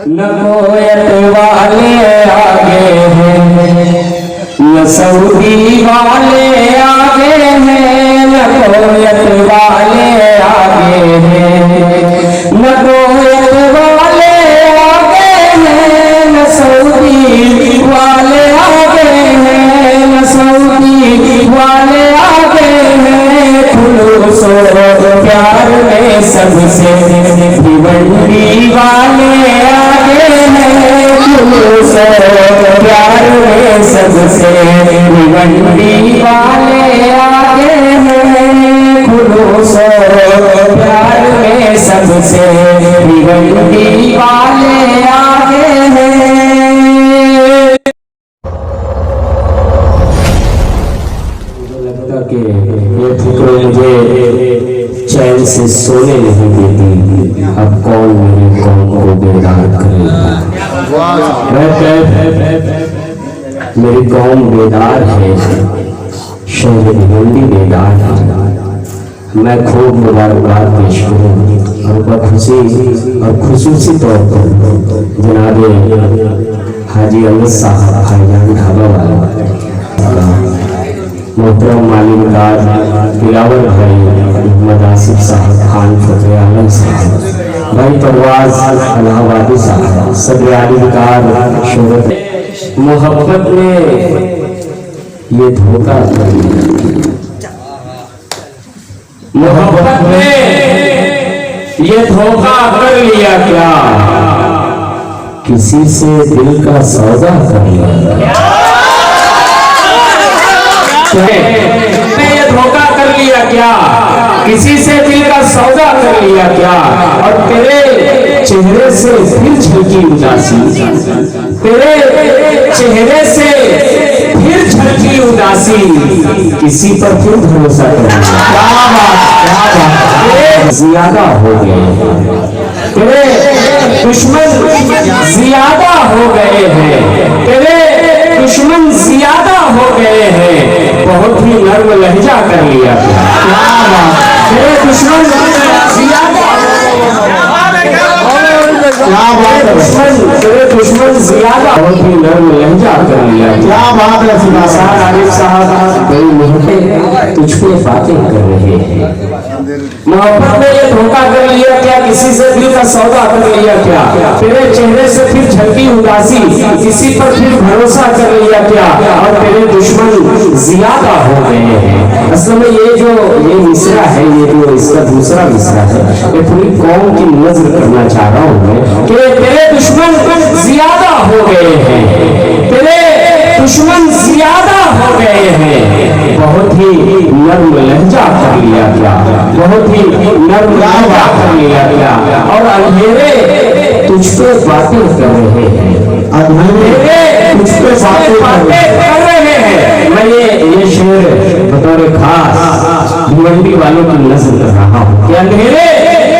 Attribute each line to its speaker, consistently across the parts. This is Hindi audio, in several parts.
Speaker 1: नकोयत वाले आगे हैं, न सऊदी वाले आगे हैं। नकोयत वाले आगे हैं, नकोयत वाले आगे हैं, न सऊदी वाले आगे हैं, न सऊदी वाले आगे हैं। खुलूस प्यार में सबसे भिवंडी वाले आगे हैं। खुलूस प्यार में सबसे भिवंडी वाले आगे हैं। खुलूस प्यार में सबसे भिवंडी वाले आगे हैं। मुझे लगता कि ये फिक्र मुझे चैन से सोने नहीं देती। अब कौन मेरे कौम को बेदार करेगा? मेरी कौम बेदार है, शहर भिवंडी बेदार है। मैं खूब मुबारकबाद पेश करूँ और खुसूसी तौर पर जनाबे हाजी अहमद साहब भाईजान ढाबा वाला, मोहतरम मालिकदार बिलावल भाई, मोहम्मद आसिफ साहब, खान फतेह आलम साहब, भाई परवाज इलाहाबादी साहब, सदर आलिमकार शोहरत मोहब्बत में ये धोखा कर लिया। मोहब्बत में ये धोखा कर लिया क्या? किसी से दिल का सौदा कर लिया। ये धोखा कर लिया क्या? किसी से दिल का सौदा कर लिया क्या? और तेरे चेहरे से फिर झलकी उदासी, तेरे चेहरे से फिर झलकी उदासी, किसी पर फिर भरोसा कर लिया। क्या बात, ज्यादा हो गए, तेरे दुश्मन ज्यादा हो गए हैं, तेरे दुश्मन ज्यादा हो गए हैं। बहुत ही नर्म लहजा कर लिया। क्या बात, तेरे दुश्मन ज्यादा, क्या बात है, तेरे दुश्मन ज्यादा, बहुत ही नर्म लहजा कर लिया। क्या बात है फिदासार आरिफ साहब, कई मिनटें तुझ पे बातें कर रहे हैं। मोहब्बत में ये धोखा कर लिया क्या? किसी से दिल का सौदा कर लिया क्या? तेरे चेहरे से फिर झलकी उदासी, किसी पर फिर भरोसा कर लिया क्या? और तेरे दुश्मन ज्यादा हो गए हैं। असल में ये मिसरा है, ये जो इसका दूसरा मिसरा है, ये पूरी कौम की नजर करना चाह रहा हूँ मैं कि तेरे दुश्मन ज्यादा हो गए हैं, तेरे दुश्मन ज्यादा हो गए हैं। बहुत ही नर्म लहजा कर लिया क्या? बहुत ही नर्म लहजा कर लिया क्या? और अंधेरे तुझ पे बातें कर रहे हैं, अंधेरे तुझ पे बातें कर रहे हैं। मैं ये शेर बतौर खास भिवंडी वालों की नजर कर रहा हूँ कि अंधेरे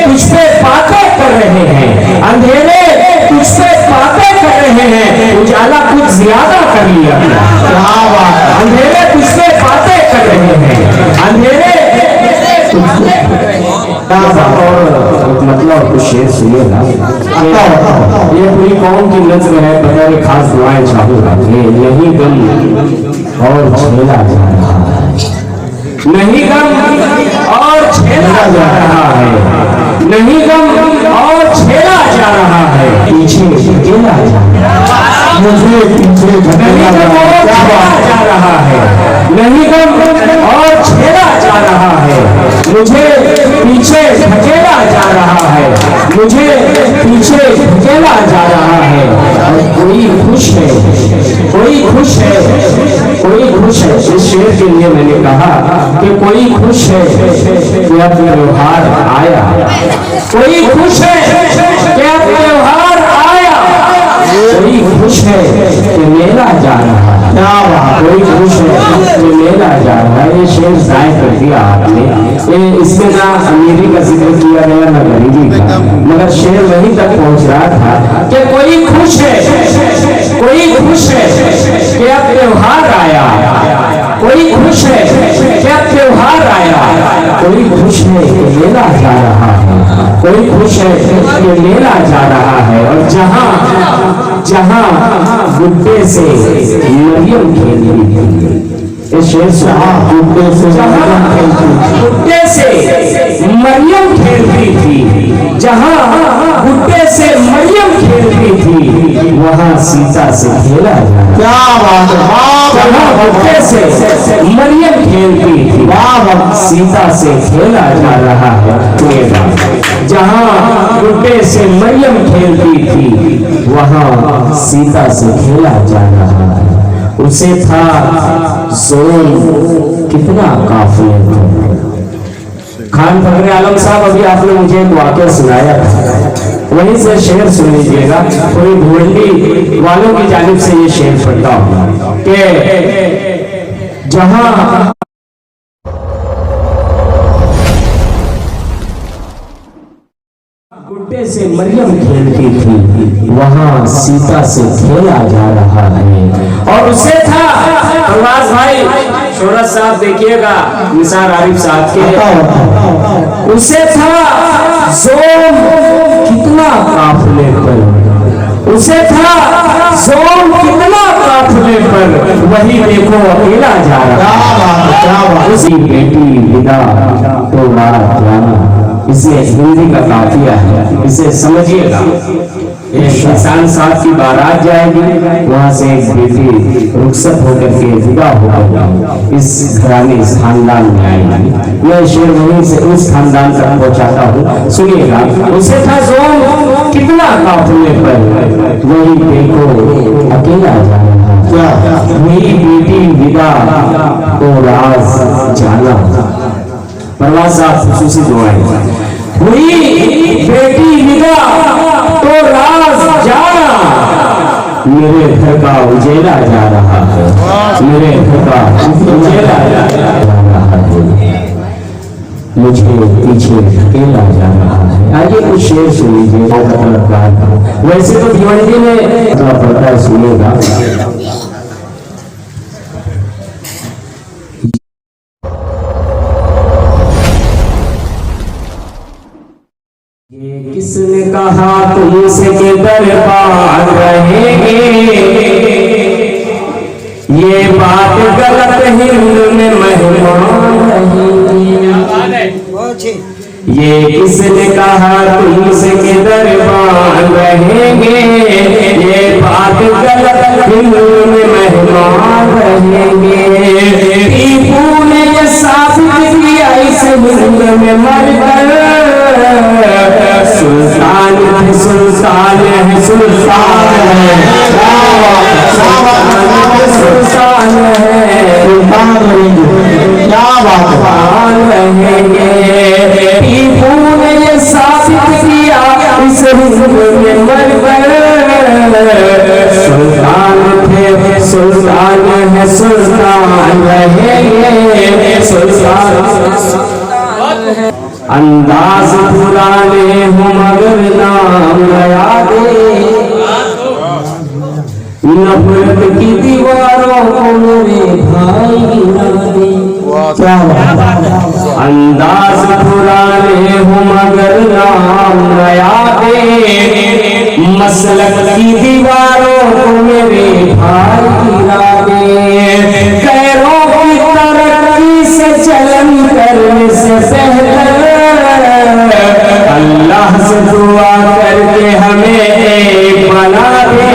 Speaker 1: तुझ पे बातें कर रहे हैं, अंधेरे तुझ पे बातें कर रहे हैं। उजाला कुछ ज्यादा कर लिया। क्या बात, अंधेरे तुझ पे बातें कर रहे हैं, अंधेरे मतलब कुछ शेर सुनिएगा। ये पूरी कौम की नजर है, बतौर खास दुआएं चाहूंगा कि नहीं गम और छेला जा रहा है, नहीं गम और छेला जा रहा है, नहीं गम और छेला जा रहा है, पीछे ढकेला जा रहा है, मुझे पीछे ढकेला जा रहा है, नहीं गम और छेला जा रहा है, मुझे पीछे ढकेला जा रहा है, मुझे पीछे ढकेला जा रहा है। और कोई खुश है, कोई खुश है, कोई खुश है। इस शेर के लिए मैंने कहा कि कोई खुश है कि अब त्योहार आया, कोई खुश है कि अब त्योहार आया, कोई खुश है कि मेला जा रहा है। क्या बात, कोई खुश है कि मेला जा रहा है। ये शेर जाहिर कर दिया आपने। इसमें ना अमीरी का जिक्र किया गया ना गरीबी का, मगर शेर वहीं तक पहुंच रहा था कि कोई खुश है, कोई खुश है कि अब त्योहार आया, कोई खुश है कि अब त्योहार आया, कोई खुश है कि मेला जा रहा है, कोई खुश है कि मेला जा रहा है, और जहां जहां गुड्डे से मरियम खेल रही थी, गुड्डे से मरियम खेल रही थी, जहां गुड्डे से मरियम खेल रही थी, वहां सीता से खेला जा रहा। क्या बात है, जहां गुड्डे से मरियम खेल रही थी, सीता से खेला जा रहा है। जहां गुड्डे से मरियम खेल रही थी, वहां सीता से खेला जा रहा है। उसे था जोर, कितना काफिले थे। खान फखरे आलम साहब, अभी आपने मुझे एक वाक़या सुनाया था, वहीं से शेर सुन लीजिएगा। पूरी भिवंडी वालों की जानिब से ये शेर पढ़ता हूँ कि जहां गुड्डे से मरियम खेलती थी, वहां सीता से खेला जा रहा है। और उसे था प्रवास भाई शोहरत साहब, देखिएगा निसार आरिफ साहब के, उसे था जोम, कितना काफिले पर, उसे था जोम, कितना काफिले पर, वही देखो अकेला जा रहा। उसी बेटी विदा तो रात जाना, इसे हिंदी का काफिया है, इसे समझिएगा। किसान साहब की बारात जाएगी, वहां से एक बेटी रुखसत होकर के विदा होकर इस घराने, इस खानदान में आएगी। यह शेर वहीं से उस खानदान तक पहुंचाता हूँ, सुनिएगा। उसे था जोर, कितना काफिले पर, वही देखो अकेला जा रहा। क्या वही बेटी विदा तो राज जाना। परवाज साहब खुसूसी दुआएं। हुई बेटी विदा तो राज जाना, मेरे घर का उजेला जा रहा है, मेरे घर का उजेला जा रहा है, मुझे पीछे अकेला जा रहा है। आइए कुछ शेर सुन लीजिए। वैसे तो भिवंडी में थोड़ा पड़ता है, सुनिएगा। किसने कहा तुमसे के दरबार रहेंगे, ये बात गलत, हिंद में मेहमान रहेंगे। ये किसने कहा तुमसे के दरबार रहेंगे, ये बात गलत, हिंद में मेहमान रहेंगे। टीपू ने ये साबित किया इस हिंद में मरकर, सुल्तान है, सुल्तान है, सुल्तान है, सुल्तान है, सुल्तान रहेंगे। क्या बात रहेंगे। टीपू ने ये साबित किया इस हिंद में मरकर, सुल्तान थे, सुल्तान है, सुल्तान रहेंगे, सुल्तान। अंदाज पुराने हो मगर नाम नया दे, नफरत की दीवारों को मेरे भाई गिरा दे। क्या अंदाज पुराने हो मगर नाम नया दे, मसलक की दीवारों को मेरे भाई गिरा दे। गैरों की तरक्की से चलन करने से बेहतर अल्लाह से दुआ करके हमें एक बना दे,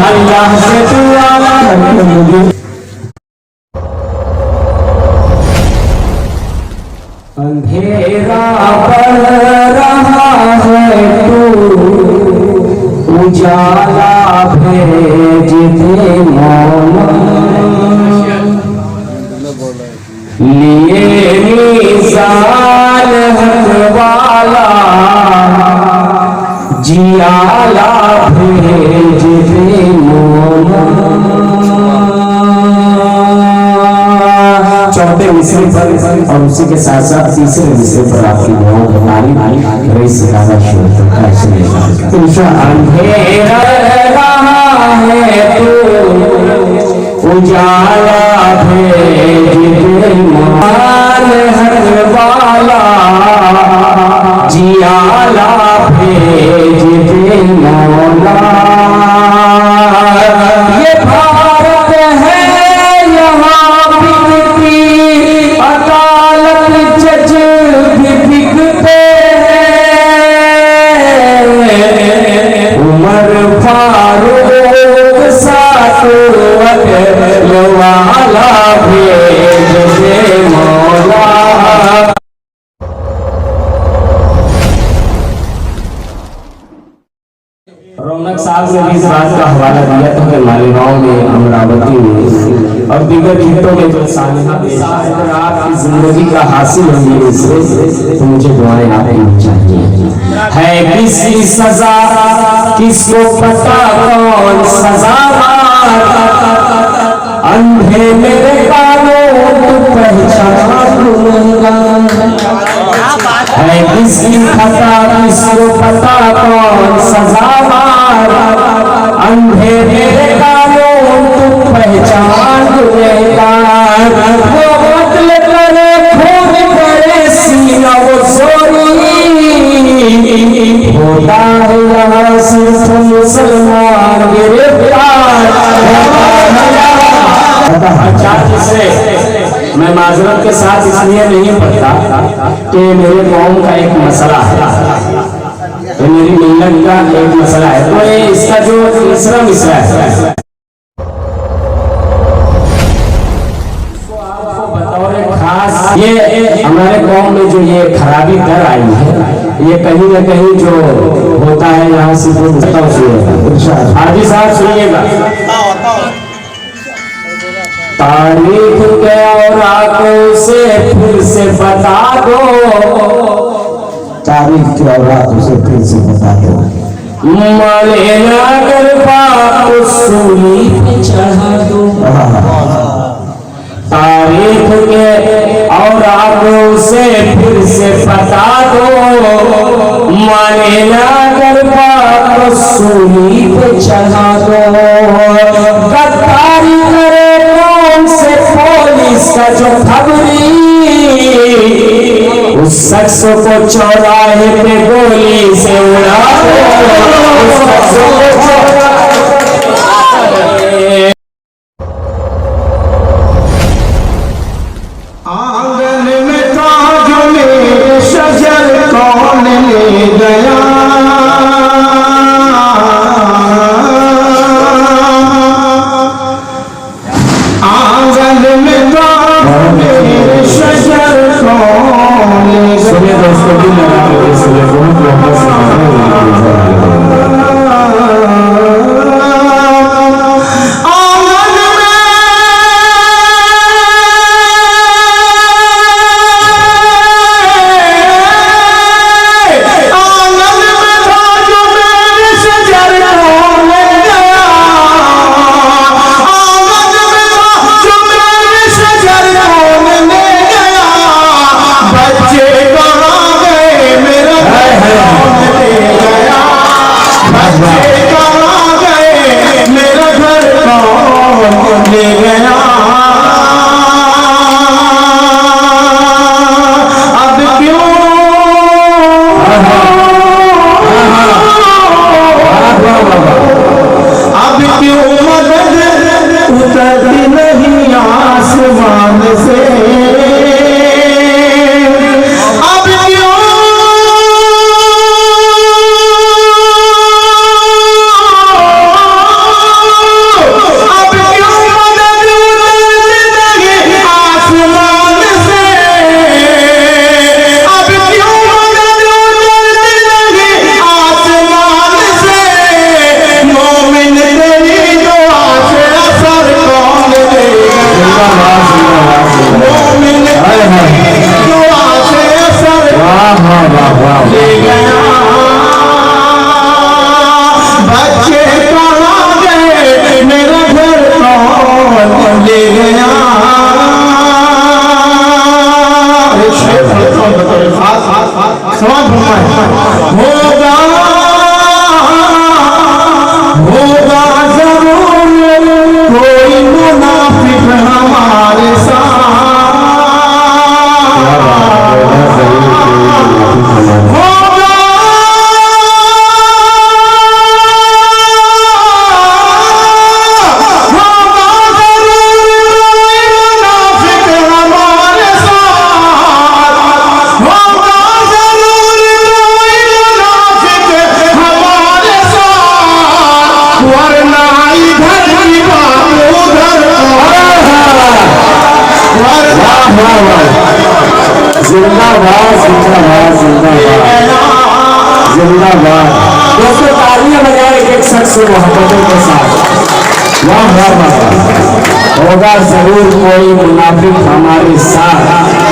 Speaker 1: अल्लाह से दुआ करके। अंधेरा पड़ रहा है तू उजाला भेज दे मौला, लिए मिसाल हक वाला जियाला भेज दे मौला। चौथे मिसरे पर और उसी के साथ साथ तीसरे मिसरे पर आपकी दुआओं को तारीफ रही सितारा शुरू करता है। सुनिए, अंधेरा रहा है तो उजाला भेज दे मौला, हक वाला जियाला भेज दे मौला। ये भारत है यहाँ बिकती अदालत, जज भी बिकते हैं। उमर फारूक साथ वाला भेज दे मौला। रौनक साहब ने इस बात का हवाला दिया था कि मालेगांव में, अमरावती में और दीगर गीतों में जो सालिहा अगर आपकी जिंदगी का हासिल होंगे इससे, तो मुझे दुआएं आपकी चाहिए। है किसकी सजा किसको पता कौन सजावार, अंधे मेरे कानों तू पहचान लूंगा। है किसकी खता किसको पता कौन सजावार, अंधे मेरे कानों तू पहचान लूंगा। वो बदल करे खून करे सीना वो सोरी, होता है यहाँ सिर्फ मुसलमान गिरफ्तार। आचार्य से मैं माजरत के साथ इसलिए नहीं पढ़ता कि मेरे कौम का एक मसला है, तो मेरी मिल्लत का एक मसला है। तो ये इसका जो तीसरा मिसरा है खास, ये हमारे कौम में जो ये खराबी दर आई है, ये कहीं न कहीं जो होता है यहाँ से हाजी साहब सुनिएगा। तारीख के और आंखों से फिर से बता दो, तारीख के और आंखों से फिर से बता दो। माले अगर बाप सूली पे चढ़ा दो, तारीख के और आंखों से फिर से बता दो। माले अगर बाप सूली पे चढ़ा दो। गद्दारी करे से पुलिस का जो खबरी, उस शख्स को चौराहे पे गोली से उड़ा दो। उस शख्स को आंगन में ताज में शजर कौन ले गया, सुनिए दोस्तों भी लगा के सुनिए होगा जरूर कोई मुनाफिक हमारे साथ। जिंदाबाद जिंदाबाद जिंदाबाद जिंदाबाद। दोस्तों तालियां बजाए एक शख्स से मोहब्बतों के साथ। वाह वाह वाह। होगा जरूर कोई मुनाफिक हमारे साथ,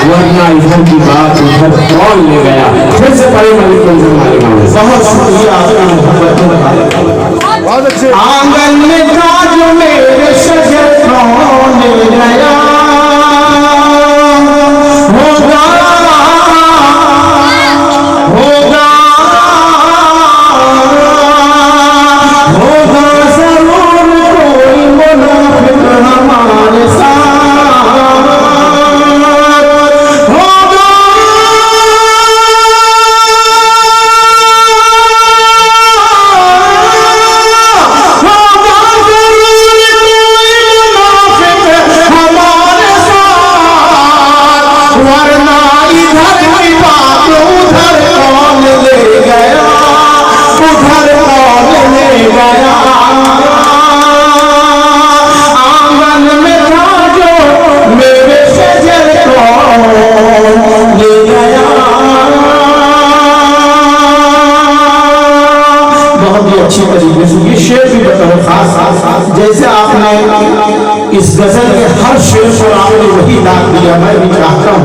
Speaker 1: वरना इधर की बात उधर कौन ले गया। फिर से पढ़े मलिक बहुत शुक्रिया। आंगन में था जो मेरे शजर कौन ले गया, होगा होगा होगा जरूर कोई मुनाफिक हमारे साथ, होगा अच्छी तरीके से ये शेर भी बताओ खास जैसे आपने इस गजल के हर शेर पर आपने वही दाग दिया। मैं भी चाहता हूँ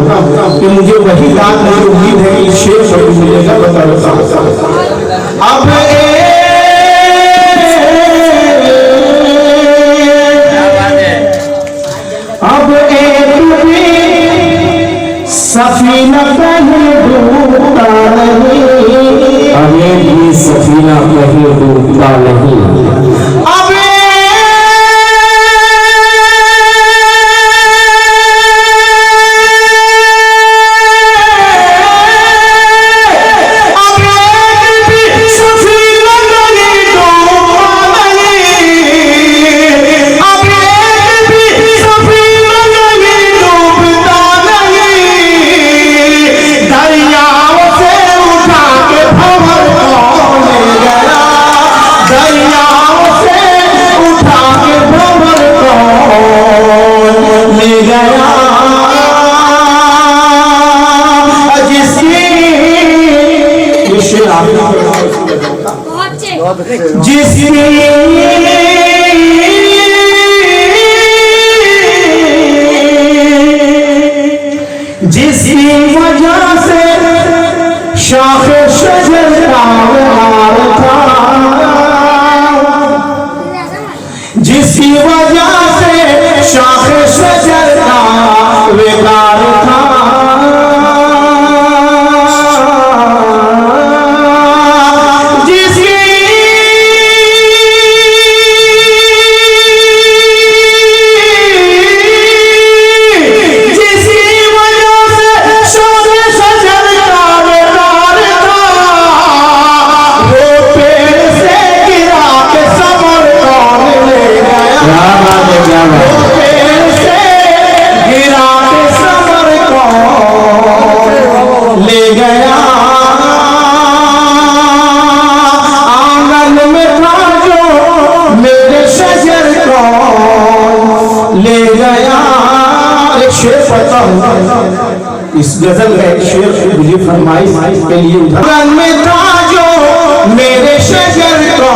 Speaker 1: कि मुझे वही दाग, मुझे उम्मीद है इस शेर पर भी मिलेगा। बताओ अब सफीना कहीं डूबता नहीं, अभी भी सफीना कहीं डूबता नहीं। अभी जिसकी वजह से शाखे शजर तार था, जिसकी वजह से शाखे शजर का बेकार था, इस गजल का एक शेर मुझे फरमाइश के लिए उधर में था जो मेरे शजर को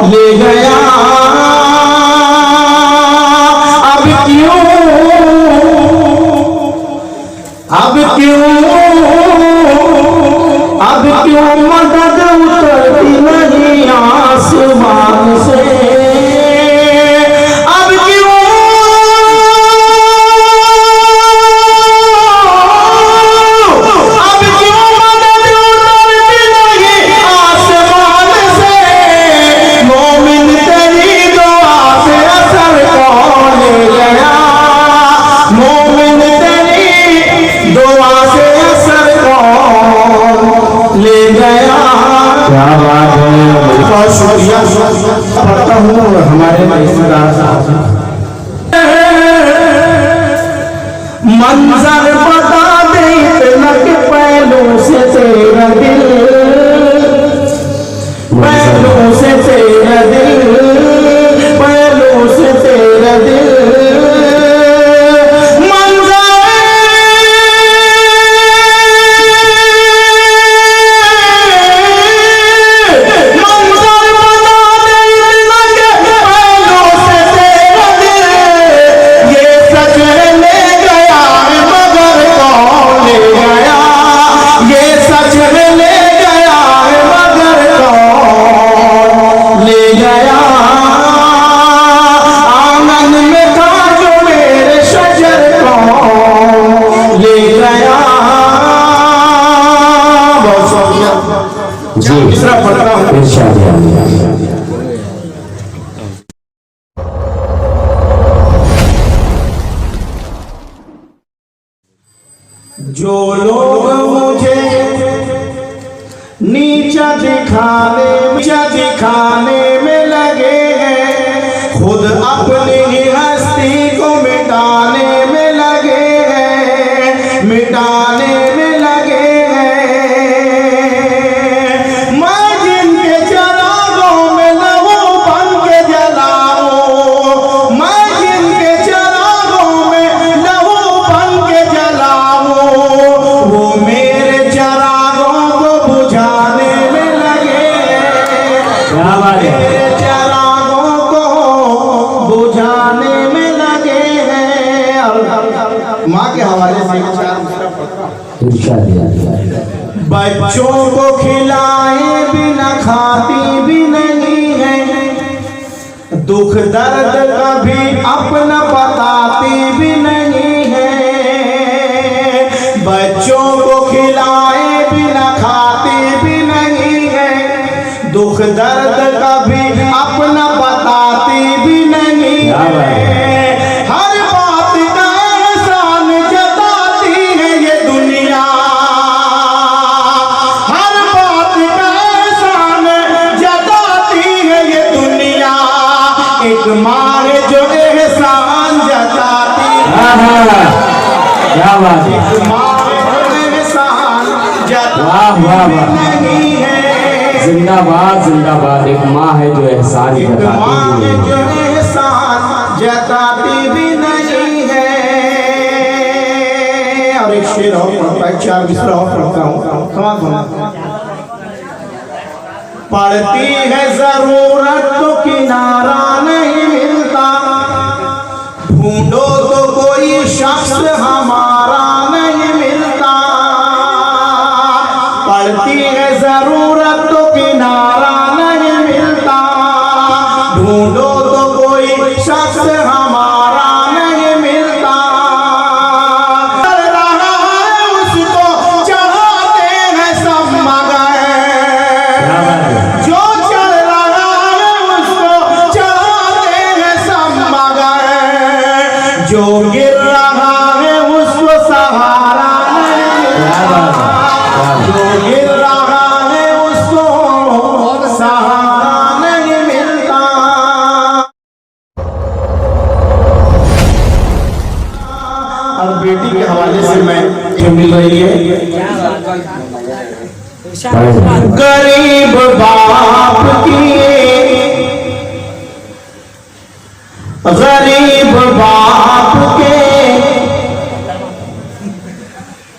Speaker 1: ले गया, अब क्यों मदद उतरती नहीं आसमान से, पढ़ता हूँ हमारे मंजर बता दे इतना के पहलू से तेरा दिल, पहलू से तेरा दिल, पहलू से तेरा दिल, मंजर
Speaker 2: लोग मुझे नीचा दिखाने में लगे हैं, खुद अपनी ही हस्ती को मिटाने में लगे हैं, मिटाने में लगे हैं। मैं जिनके चरागों में लहू बन के जलाऊं, मैं जिनके चरागों में लहू बन के जलाऊं, वो मेरे चरागों को बुझाने में लगे हैं, मेरे चरागों को बुझाने में लगे हैं। माँ के हवाले से बच्चों को खिलाए बिना खाती भी नहीं है, दुख दर्द कभी अपना बताती भी नहीं है। बच्चों को खिलाए बिना खाती भी नहीं है, दुख दर्द कभी अपना बताती भी नहीं है। हर बात का एहसान जताती है ये दुनिया, हर बात का एहसान जताती है ये दुनिया। एक माँ है जो एहसान जताती है,
Speaker 1: क्या बात है,
Speaker 2: एक माँ है जो एहसान जताती नहीं है।
Speaker 1: जिंदाबाद जिंदाबाद। एक माँ है जो एहसान
Speaker 2: एक
Speaker 1: जताती
Speaker 2: माँ है
Speaker 1: है।
Speaker 2: जो एहसान जताती भी नहीं है। और एक शेर और पढ़ता, एक चार मिसरा और पढ़ता हूँ, पढ़ती है जरूरत तो किनारा नहीं मिलता, ढूंढो तो कोई शख्स हमारा नहीं मिलता। पढ़ती है जरूरत तो किनारा नहीं मिलता, ढूंढो तो कोई शख्स हमारा नहीं मिलता। चल रहा है उसको चढ़ाते हैं सब मगर, जो चल रहा है उसको चढ़ाते हैं सब मगर, जो गिर रहा है उसको सहारा नहीं मिलता, जो गिर रहा है उसको सहारा नहीं मिलता। और बेटी के हवाले से मैं जो मिल रही है, गरीब बाप की, गरीब बाप के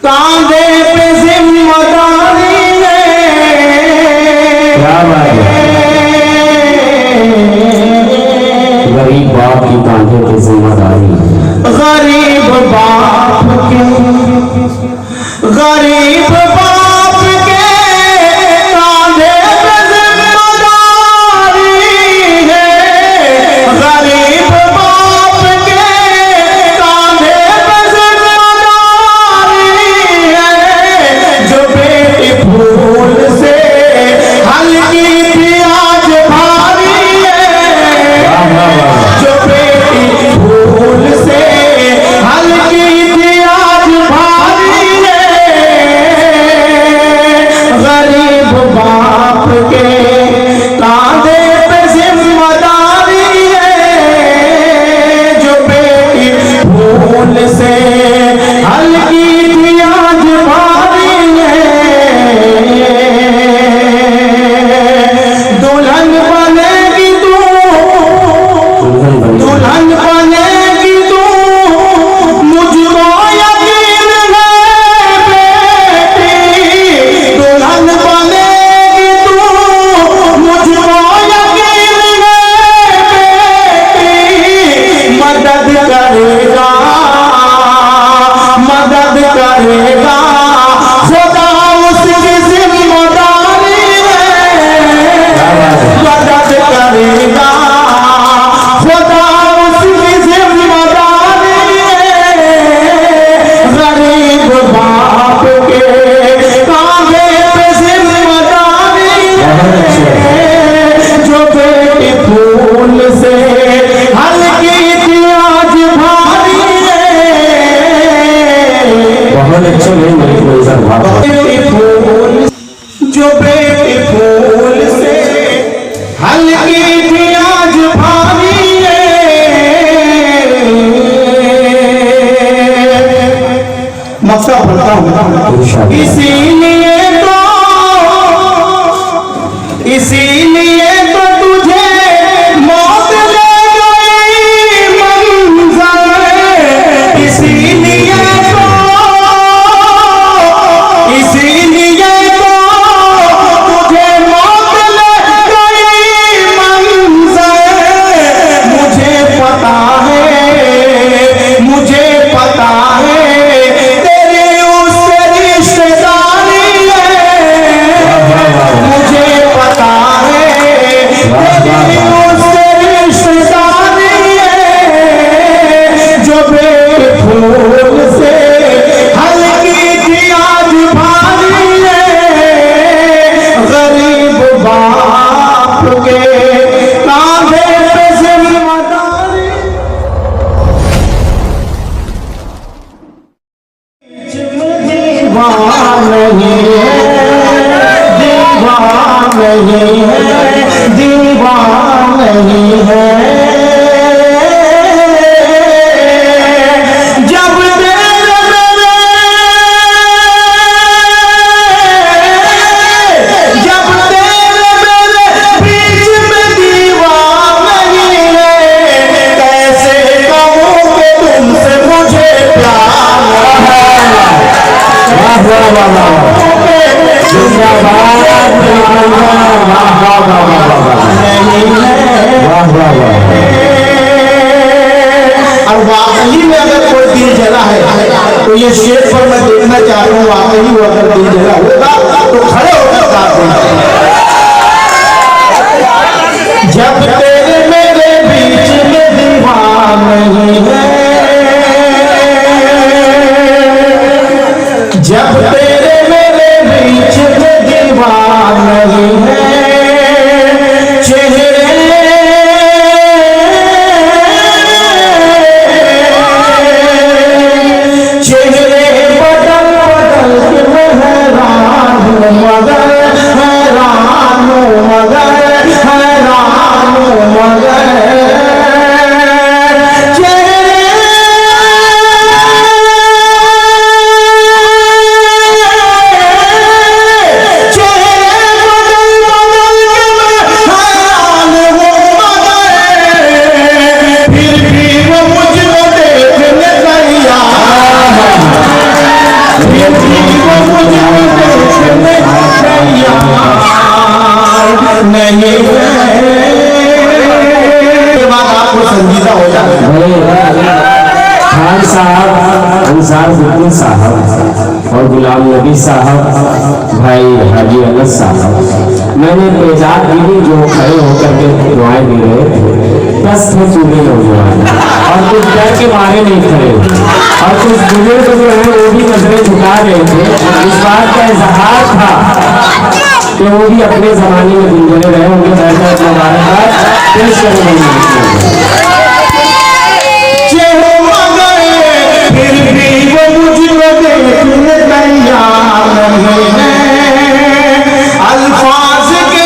Speaker 2: कांधे पे जिम्मेदारी है,
Speaker 1: क्या बात है, गरीब बाप की कांधे पे जिम्मेदारी है।
Speaker 2: गरीब बाप के, गरीब बाप के कांधे पे जिम्मेदारी है, गरीब बाप के कांधे पे जिम्मेदारी है। जो बेटी फूल से हल्की थी आज भारी है, जो बेटी फूल से हल्की थी आज भारी है। इसीलिए तो तुझे मौत ले गई मंज़र, इसीलिए तो तुझे मौत ले गई मंज़र। मुझे पता है तेरी उससे रिश्तेदारी है, मुझे पता है तेरी उससे रिश्तेदारी है, जो बेफूल से हल्की थी आज भारी है, गरीब बाप के कांधे पे जिम्मेदारी। दीवाना नहीं है, दीवाना नहीं है, दीवाना नहीं है। जब तेरे मेरे बीच में दीवाना नहीं है, कैसे कहूँ कि तुमसे मुझे प्यार है। और वाकई में अगर कोई दिल जला है तो ये शेर पर मैं देखना चाह रहा हूँ, वाकई वो अगर दिल जला होगा तो खड़े होकर साथ देना। जब तेरे मेरे बीच में दीवाना नहीं है, जब तेरे मेरे बीच में दीवाना नहीं है, चेहरे बदल के मैं हैरान हूँ मगर, हैरान हूँ मगर, हैरान हूँ मगर। संजीदा हो जाता
Speaker 1: खान साहब, अंसारुद्दीन साहब और गुलाम नबी साहब, भाई हाजी अनस साहब, मैंने तेजाब दीदी जो खड़े होकर के दुआएं दे रहे थे, 10 थे चूल्हे नौजवान और कुछ डर के मारे नहीं खड़े, और कुछ बुजुर्ग जो है वो भी नजरें झुका रहे थे। इस बात का इजहार था कि वो भी अपने जमाने में गुजरे रहे होंगे। मुबारकबाद पेश करेंगे।
Speaker 2: फिर भी वो मुझको देखने तैयार नहीं है, अल्फाज के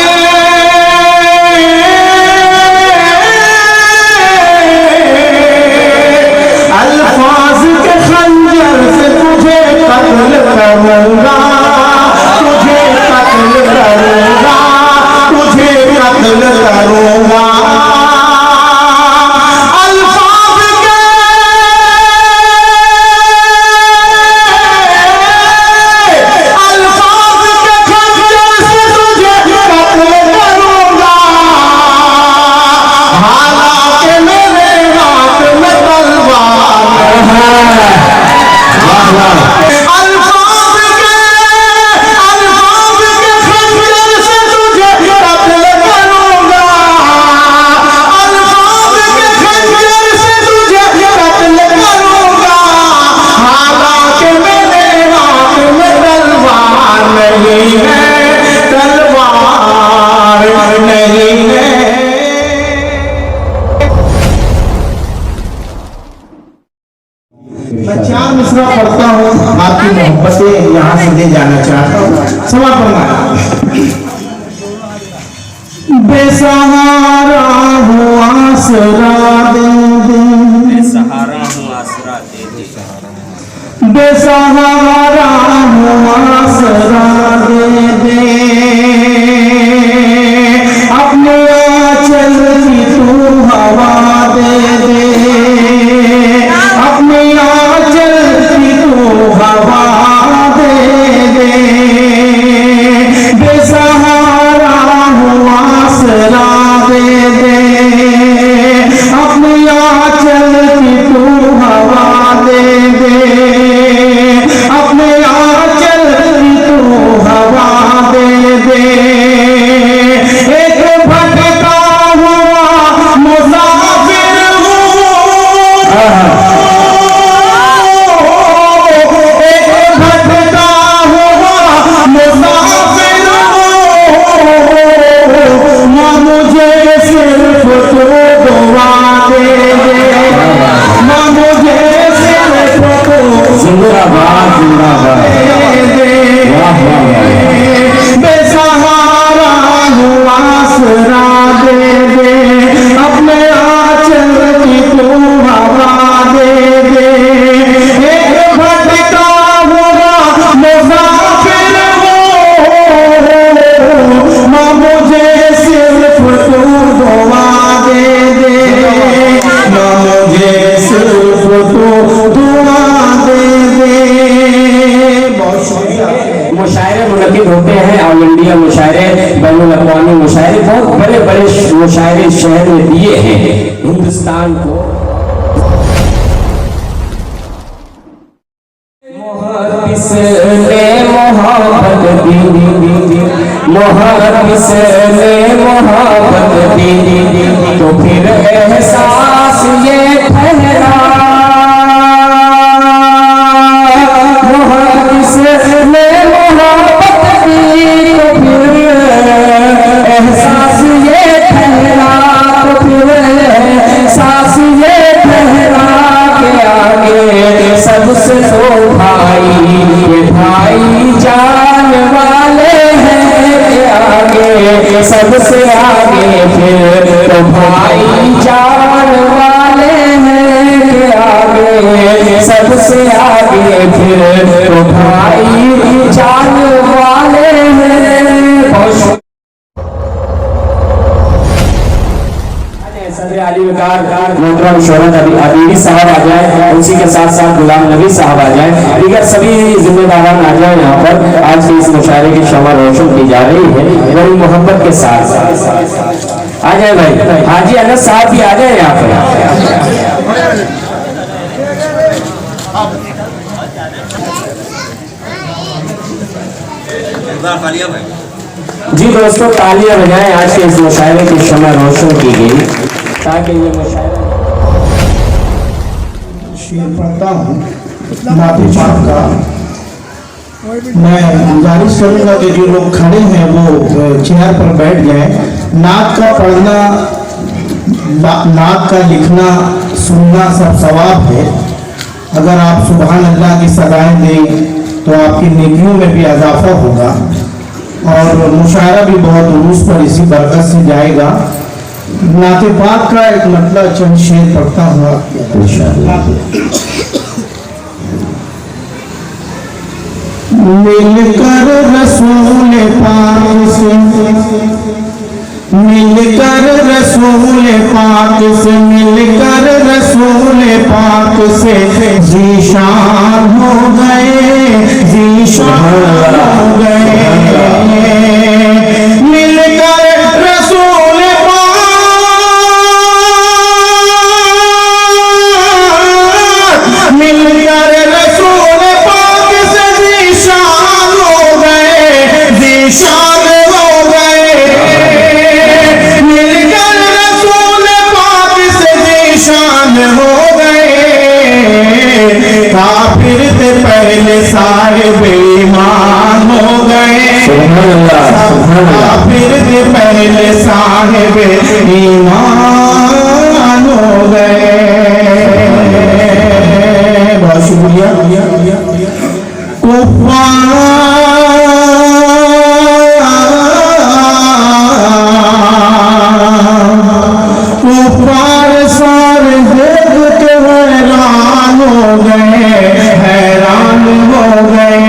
Speaker 2: खंजर से तुझे कत्ल करूंगा, तुझे कत्ल करूंगा, तुझे कत्ल करूंगा। मैं 4 मिसरा पढ़ता हूँ, आपकी मोहब्बतें यहाँ से ले जाना चाहता हूँ। समा फरमाया। बेसहारा हूँ आसरा दे दे,
Speaker 3: बेसहारा हूँ आसरा दे दे,
Speaker 2: बेसहारा हूँ आसरा
Speaker 1: मुनक़िद होते हैं, ऑल इंडिया मुशायरे, बैनुल अक़वामी मुशायरे, बहुत बड़े बड़े मुशायरे शहर में दिए हैं हिंदुस्तान को। मुहद्दिस ने मोहब्बत दी, मुहद्दिस ने मोहब्बत दी, तो फिर एहसास ये ठहरा, मुहद्दिस ने मोहब्बत दी, तो फिर एहसास ये ठहरा, तो फिर एहसास ये ठहरा के आगे सबसे तो भाई, ये भाई जान वाले हैं के आगे, सबसे आगे फिर तो भाई जान वाले हैं के आगे, सबसे आगे फिर तो भाई जान वाले हैं। मोहतरम शोहरत अदीबी साहब आ जाए, उसी के साथ साथ गुलाम नबी साहब आ जाए, दीगर सभी जिम्मेदारान आ जाए। यहाँ पर आज के इस मुशायरे की शमा रोशन की जा रही है बड़ी मोहब्बत के साथ। आ जाए भाई, हाजी अनस साहब भी आ जाए यहाँ पर। जी दोस्तों, तालियां बजाएं आज के इस मुशायरे की शमा रोशन की गई, ताकि ये मुशायरा
Speaker 2: शेर पढ़ता हूँ नाते पाक का। मैं गुजारिश करूँगा कि जो लोग खड़े हैं वो चेयर पर बैठ जाएं। नात का पढ़ना, नात का लिखना, सुनना सब सवाब है। अगर आप सुभान अल्लाह की सदाएं दें तो आपकी नेकियों में भी इजाफा होगा और मुशायरा भी बहुत उरूज पर इसी बरकत से जाएगा। नाते पाक का एक मतलब चंद शेर पढ़ता हुआ मिलकर रसूल पाक से, मिलकर रसूल पाक से, मिलकर रसूल पाक से जीशान हो गए, जीशान हो गए। मिलकर रसूल मिलकर रसूल पाक से जीशान हो गए, जीशान हो गए। मिलकर रसूल पाक से जीशान हो गए। काफिर से पहले सारे बेईमान हो गए, काफिर से पहले साहिब ईमान हो गए। बहुत शुक्रिया। कुफार सारे देख के हैरान हो गए, हैरान हो गए।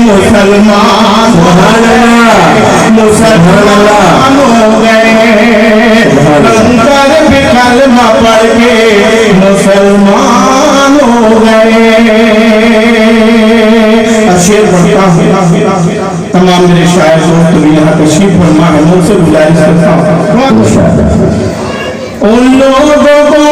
Speaker 2: मुसलमान मुसलमान हो गए, कंकर भी कलमा पढ़ के मुसलमान हो गए। शेर पढ़ता हूँ, तमाम मेरे शायर दोस्त भी यहाँ तशरीफ फरमा है, मुझसे गुजारिश करता हूँ उन लोगों को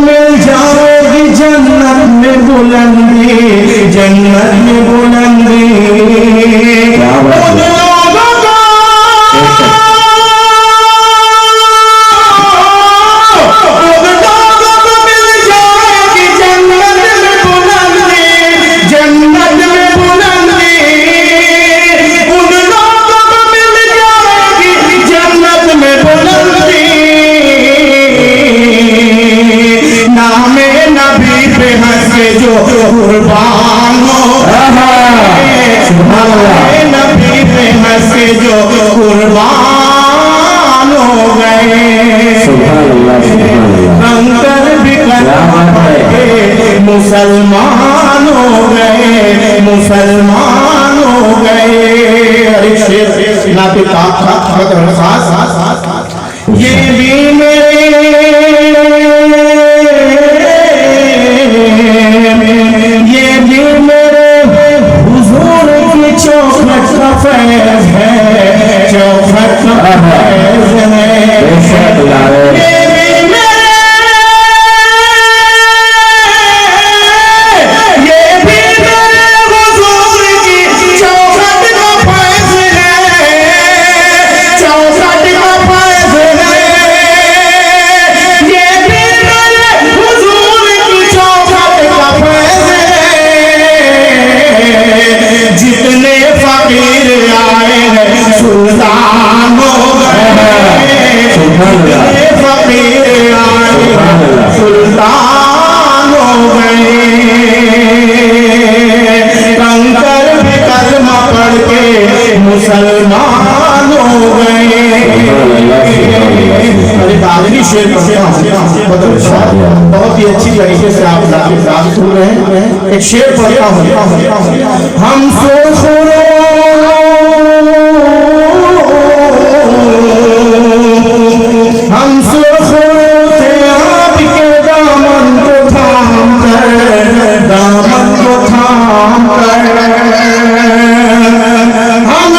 Speaker 2: मिल जाएगी जन्नत में बुलंदी, जन्नत में बुलंदी। उन लोगों को मिल जाएगी जन्नत में बुलंदी, जन्नत में बुलंदी। उन लोगों को मिल जाएगी जन्नत में बुलंदी। नामे नबी पे हंस के जो कुर्बान नबी पे हंस के जो कुर्बान हो गए, कंकर भी मुसलमान हो गए, मुसलमान हो गए। अरे शेर नाते ये भी मेरे हुजूर की चौखट का फैज़ है, चौखट का फैज़ है। जितने फकीर आए हैं सुल्तान हो गए, जितने फकीर आए हैं सुल्तान हो गए। कंकर भी कलमा पढ़ के मुसलमान हो गए। आखिरी शेर बहुत ही अच्छी तरीके से आप सुन रहे हैं। एक शेर पढ़ता हूँ। हम सुरखुरों थे आपके दामन को थाम कर, दामन को थाम कर। हम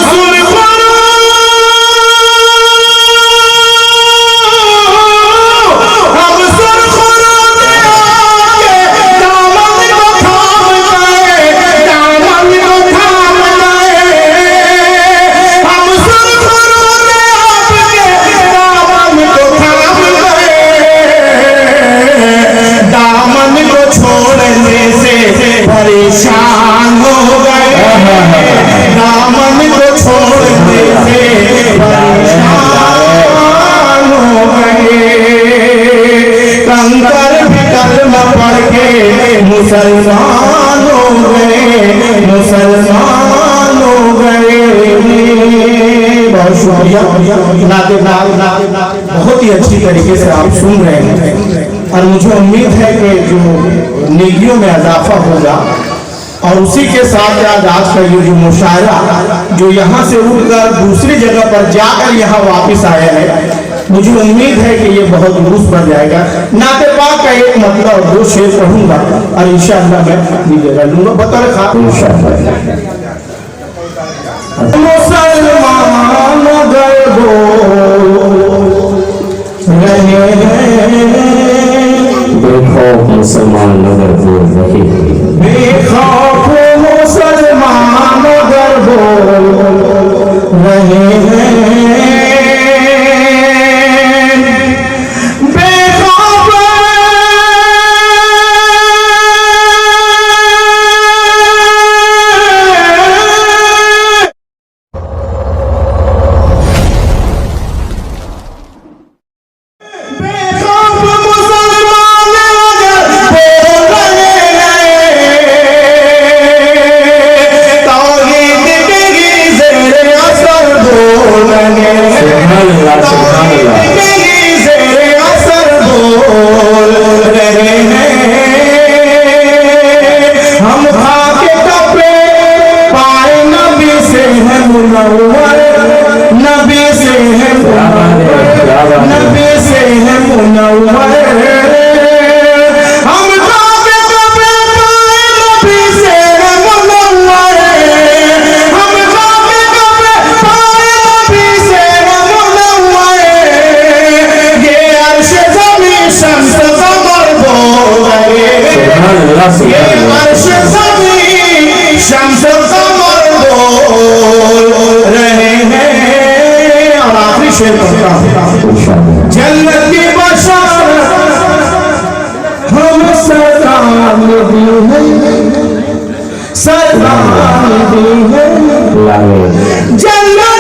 Speaker 2: परेशान हो गए, दामन को छोड़ने से परेशान हो गए। कंकर भी कलमा पढ़ के मुसलमान हो गए, मुसलमान हो गए। बहुत शुक्रिया। बहुत ही अच्छी तरीके से आप सुन रहे हैं और मुझे उम्मीद है कि जो नेकियों में इजाफा होगा और उसी के साथ आज का ये जो मुशायरा जो यहाँ से उठकर दूसरी जगह पर जाकर यहाँ वापस आया है, मुझे उम्मीद है कि ये बहुत दुरुस्त बन जाएगा। नाते पाक का एक मतलब दो शेर पढ़ूंगा और इंशाअल्लाह मैं अपनी जगह लूंगा। बतौर खास मुसलमान अगर हो रहे
Speaker 1: बेखौफ मुसलमान नगर बोल रहे,
Speaker 2: बेखौफ मुसलमान अगर बोल रहे हैं, जन्नत की बशारत हम सरकार ने दी है, सरकार ने दी है। जन्नत